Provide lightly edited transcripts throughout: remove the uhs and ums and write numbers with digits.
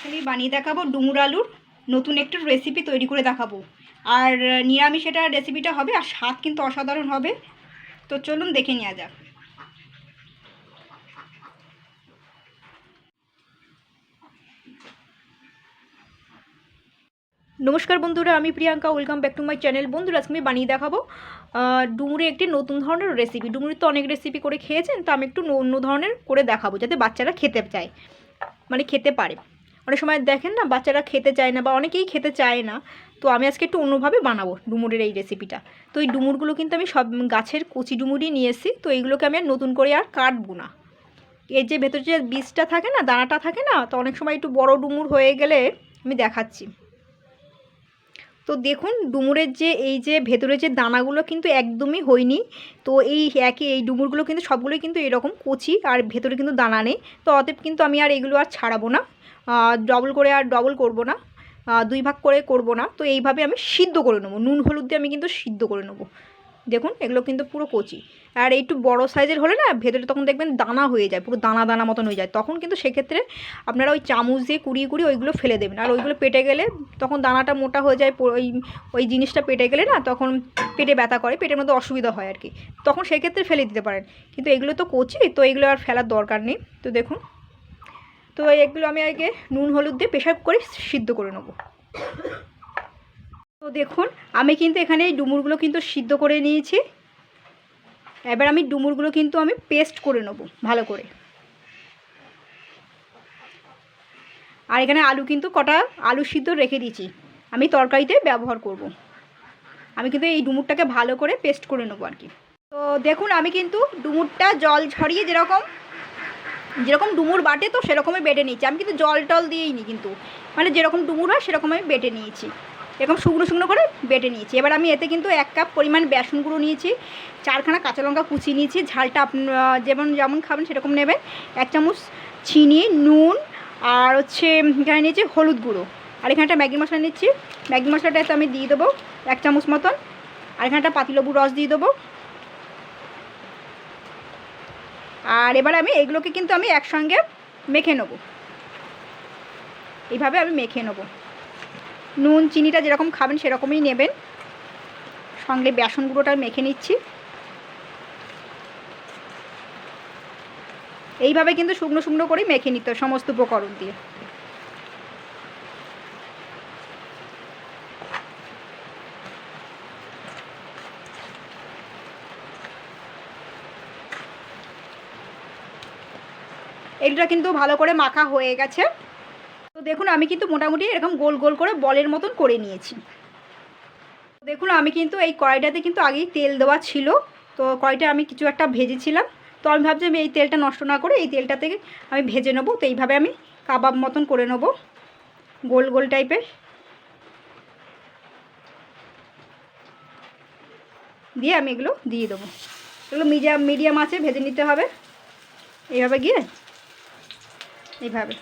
আমি বানিয়ে দেখাবো ডুমুর আলুর নতুন একটা রেসিপি তৈরি করে দেখাবো। আর নিরামিষ এটা রেসিপিটা হবে, আর স্বাদ কিন্তু অসাধারণ হবে। তো চলুন দেখে নেওয়া যাক। নমস্কার বন্ধুরা, আমি Priyanka, welcome back to my channel. বন্ধুরা, আজকে আমি বানিয়ে দেখাবো ডুমুরে একটি নতুন ধরনের রেসিপি। ডুমুরির তো অনেক রেসিপি করে খেয়েছেন, তো আমি একটু অন্য ধরনের করে দেখাবো যাতে বাচ্চারা খেতে চায়, মানে খেতে পারে। অনেক সময় দেখেন না, বাচ্চারা খেতে চায় না বা অনেকেই খেতে চায় না। তো আমি আজকে একটু অন্যভাবে বানাবো ডুমুরের এই রেসিপিটা। তো এই ডুমুরগুলো কিন্তু আমি সব গাছের কচি ডুমুরই নিয়ে এসেছি। তো এইগুলোকে আমি আর নতুন করে আর কাটবো না। এর যে ভেতর যে বীজটা থাকে না, দানাটা থাকে না, তো অনেক সময় একটু বড় ডুমুর হয়ে গেলে আমি দেখাচ্ছি। তো দেখুন, ডুমুরের যে এই যে ভেতরে যে দানাগুলো কিন্তু একদমই হয়নি। তো এই ডুমুরগুলো কিন্তু সবগুলোই কিন্তু এরকম কচি, আর ভেতরে কিন্তু দানা নেই। তো অতএব কিন্তু আমি আর এগুলো আর ছাড়াবো না, ডবল করব না, দুই ভাগ করে করব না। তো এইভাবে আমি সিদ্ধ করে নেবো, নুন হলুদ দিয়ে আমি কিন্তু সিদ্ধ করে নেবো। দেখুন, এগুলো কিন্তু পুরো কচি। আর একটু বড় সাইজের হলে না, ভেতরে তখন দেখবেন দানা হয়ে যায়, পুরো দানা দানা মতন হয়ে যায়। তখন কিন্তু সেক্ষেত্রে আপনারা ওই চামচ দিয়ে কুড়িয়ে কুড়িয়ে ওইগুলো ফেলে দেবেন। আর ওইগুলো পেটে গেলে তখন দানাটা মোটা হয়ে যায়, ওই জিনিসটা পেটে গেলে না, তখন পেটে ব্যথা করে, পেটের মধ্যে অসুবিধা হয় আর কি। তখন সেক্ষেত্রে ফেলে দিতে পারেন। কিন্তু এগুলো তো কচি, তো এগুলো আর ফেলার দরকার নেই। তো দেখুন, তো এগুলো আমি আগে নুন হলুদ দিয়ে প্রেসার করে সিদ্ধ করে নেবো। তো দেখুন, আমি কিন্তু এখানে এই ডুমুরগুলো কিন্তু সিদ্ধ করে নিয়েছি। এবার আমি ডুমুরগুলো কিন্তু আমি পেস্ট করে নেবো ভালো করে। আর এখানে আলু কিন্তু কটা আলু সিদ্ধ রেখে দিয়েছি, আমি তরকারিতে ব্যবহার করব। আমি কিন্তু এই ডুমুরটাকে ভালো করে পেস্ট করে নেবো আর কি। তো দেখুন, আমি কিন্তু ডুমুরটা জল ছড়িয়ে যেরকম যেরকম ডুমুর বাটে, তো সেরকমই বেটে নিয়েছি। আমি কিন্তু জল টল দিয়েই নি, কিন্তু মানে যেরকম ডুমুর হয় সেরকম আমি বেটে নিয়েছি। এরকম শুকনো শুকনো করে বেটে নিয়েছি। এবার আমি এতে কিন্তু 1 কাপ পরিমাণ বেসন গুঁড়ো নিয়েছি, 4খানা কাঁচা লঙ্কা কুচি নিয়েছি, ঝালটা যেমন যেমন খাবেন সেরকম নেবেন, 1 চামচ চিনি, নুন, আর হচ্ছে এখানে নিয়েছি হলুদ গুঁড়ো। আর এখানে একটা ম্যাগি মশলা নিচ্ছি, ম্যাগি মশলাটা এতে আমি দিয়ে দেবো 1 চামচ মতন। আর এখানে একটা পাতিলেবুর রস দিয়ে দেবো। আর এবার আমি এইগুলোকে কিন্তু আমি একসঙ্গে মেখে নেব। এইভাবে আমি মেখে নেব। নুন চিনিটা যেরকম খাবেন সেরকমই নেবেন। সঙ্গে বেসন গুঁড়োটা মেখে নিচ্ছি। এইভাবে কিন্তু শুকনো শুকনো করে মেখে নিতে হবে সমস্ত উপকরণ দিয়ে। এইটা কিন্তু ভালো করে মাখা হয়ে গেছে। তো দেখুন, আমি কিন্তু মোটামুটি এরকম গোল গোল করে বলের মতন করে নিয়েছি। দেখুন, আমি কিন্তু এই কড়াইটাতে কিন্তু আগেই তেল দেওয়া ছিল। তো কড়াইটা আমি কিছু একটা ভেজেছিলাম। তো আমি ভাবছি আমি এই তেলটা নষ্ট না করে এই তেলটা থেকে আমি ভেজে নেবো। তো এইভাবে আমি কাবাব মতন করে নেবো, গোল গোল টাইপের। দিয়ে আমি এগুলো দিয়ে দেবো। এগুলো মিডিয়াম আছে ভেজে নিতে হবে। এইভাবে গিয়ে এইভাবে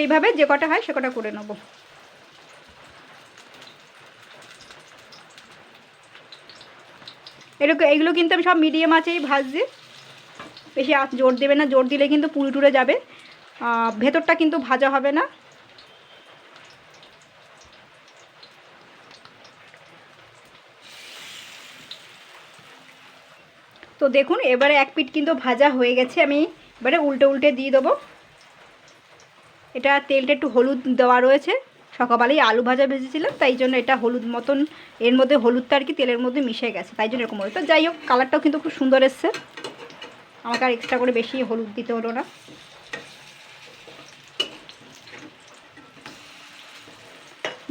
এইভাবে যে কটা হয় সে কটা করে নেবো। এইগুলো কিন্তু আমি সব মিডিয়াম আঁচেই ভাজছি, বেশি আঁচ জোর দেবে না, জোর দিলে কিন্তু পুড়ে টুড়ে যাবে, ভেতরটা কিন্তু ভাজা হবে না। তো দেখুন, এবারে এক পিঠ কিন্তু ভাজা হয়ে গেছে। আমি এবারে উল্টে উল্টে দিয়ে দেবো। এটা তেলটা একটু হলুদ দেওয়া রয়েছে, সকালবেলায় আলু ভাজা ভেজেছিলাম, তাই জন্য এটা হলুদ মতন, এর মধ্যে হলুদটা আর কি তেলের মধ্যে মিশে গেছে, তাই জন্য এরকম হলো। তো যাই হোক, কালারটাও কিন্তু খুব সুন্দর এসছে। আমাকে আর এক্সট্রা করে বেশি হলুদ দিতে হলো না।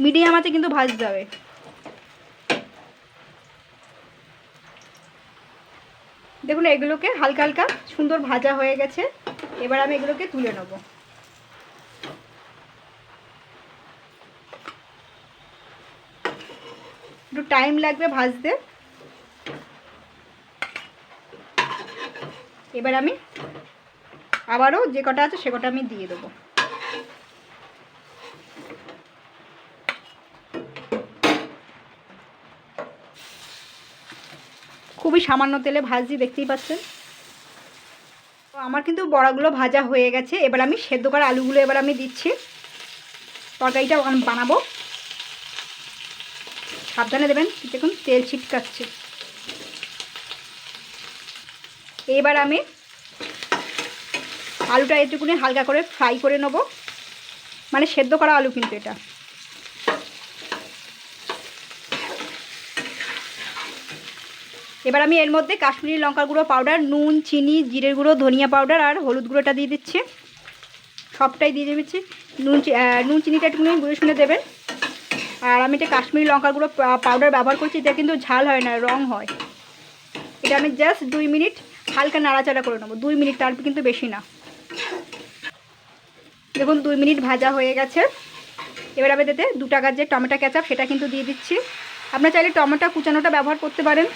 মিডিয়াম আছে কিন্তু ভাজতে হবে। দেখুন, এগুলোকে হালকা হালকা সুন্দর ভাজা হয়ে গেছে। এবার আমি এগুলোকে তুলে নেব। একটু টাইম লাগবে ভাজতে। এবার আমি আবারও যে কটা আছে সে কটা আমি দিয়ে দেবো। খুবই সামান্য তেলে ভাজছি, দেখতেই পাচ্ছেন। তো আমার কিন্তু বড়াগুলো ভাজা হয়ে গেছে। এবার আমি সেদ্ধ করা আলুগুলো এবার আমি দিচ্ছি। তরকারিটা বানাবো, সাবধানে দেবেন, দেখুন তেল ছিটকাচ্ছে। এবার আমি আলুটা একটুকুনি হালকা করে ফ্রাই করে নেব, মানে সেদ্ধ করা আলু কিন্তু এটা। এবার আমি এর মধ্যে কাশ্মীরি লঙ্কার গুঁড়ো পাউডার, নুন, চিনি, জিরের গুঁড়ো, ধনিয়া পাউডার আর হলুদ গুঁড়োটা দিয়ে দিচ্ছি। সবটাই দিয়ে দিচ্ছি। নুন চিনিটা একটুকুনি বুঝে শুনে দেবেন। আর আমি এটা কাশ্মীরি লঙ্কার গুঁড়ো পাউডার ব্যবহার করছি, এটা কিন্তু ঝাল হয় না, রং হয়। এটা আমি জাস্ট 2 মিনিট হালকা নাড়াচাড়া করে নেবো, 2 মিনিট, তার কিন্তু বেশি না। দেখুন 2 মিনিট ভাজা হয়ে গেছে। এবার আমি এতে 2 টাকার যে টমেটো কেচাপ সেটা কিন্তু দিয়ে দিচ্ছি। আপনারা চাইলে টমেটো কুচানোটা ব্যবহার করতে পারেন।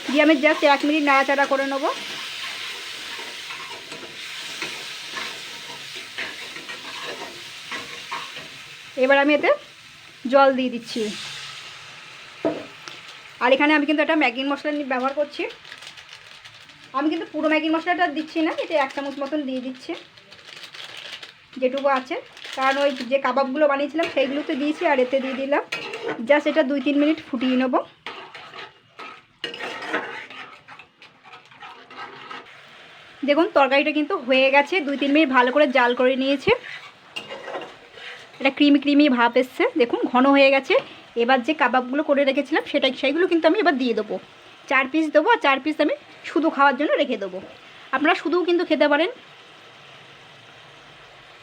দিয়ে আমি জাস্ট 1 মিনিট নাড়াচাড়া করে নেব। এবার আমি এতে জল দিয়ে দিচ্ছি। আর এখানে আমি কিন্তু একটা ম্যাগি মশলা ব্যবহার করছি। আমি কিন্তু পুরো ম্যাগি মশলাটা দিচ্ছি না, এটা 1 চামচ মতন দিয়ে দিচ্ছি যেটুকু আছে, কারণ ওই যে কাবাবগুলো বানিয়েছিলাম সেইগুলোতে দিয়েছি, আর এতে দিয়ে দিলাম। জাস্ট এটা 2-3 মিনিট ফুটিয়ে নেব। দেখুন তরকারিটা কিন্তু হয়ে গেছে, 2-3 মিনিট ভালো করে জাল করে নিয়েছে। এটা ক্রিমি ক্রিমি ভাব এসছে, দেখুন ঘন হয়ে গেছে। এবার যে কাবাবগুলো করে রেখেছিলাম সেইগুলো কিন্তু আমি এবার দিয়ে দেবো। 4 পিস দেবো, আর 4 পিস আমি শুধু খাওয়ার জন্য রেখে দেবো। আপনারা শুধুও কিন্তু খেতে পারেন।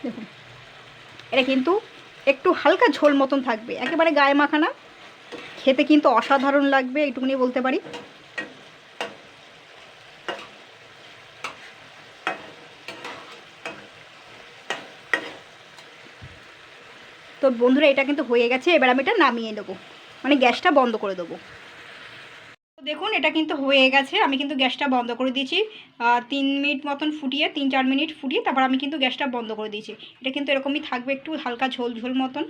দেখুন এটা কিন্তু একটু হালকা ঝোল মতন থাকবে, একেবারে গায়ে মাখানা, খেতে কিন্তু অসাধারণ লাগবে, এইটুকুনি বলতে পারি। তো বন্ধুরা এটা কিন্তু হয়ে গেছে। এবার আমি এটা নামিয়ে দেবো, মানে গ্যাসটা বন্ধ করে দেবো। দেখুন এটা কিন্তু হয়ে গেছে, আমি কিন্তু গ্যাসটা বন্ধ করে দিয়েছি। 3 মিনিট মতন ফুটিয়ে, 3-4 মিনিট ফুটিয়ে তারপর আমি কিন্তু গ্যাসটা বন্ধ করে দিয়েছি। এটা কিন্তু এরকমই থাকবে, একটু হালকা ঝোল ঝোল মতন।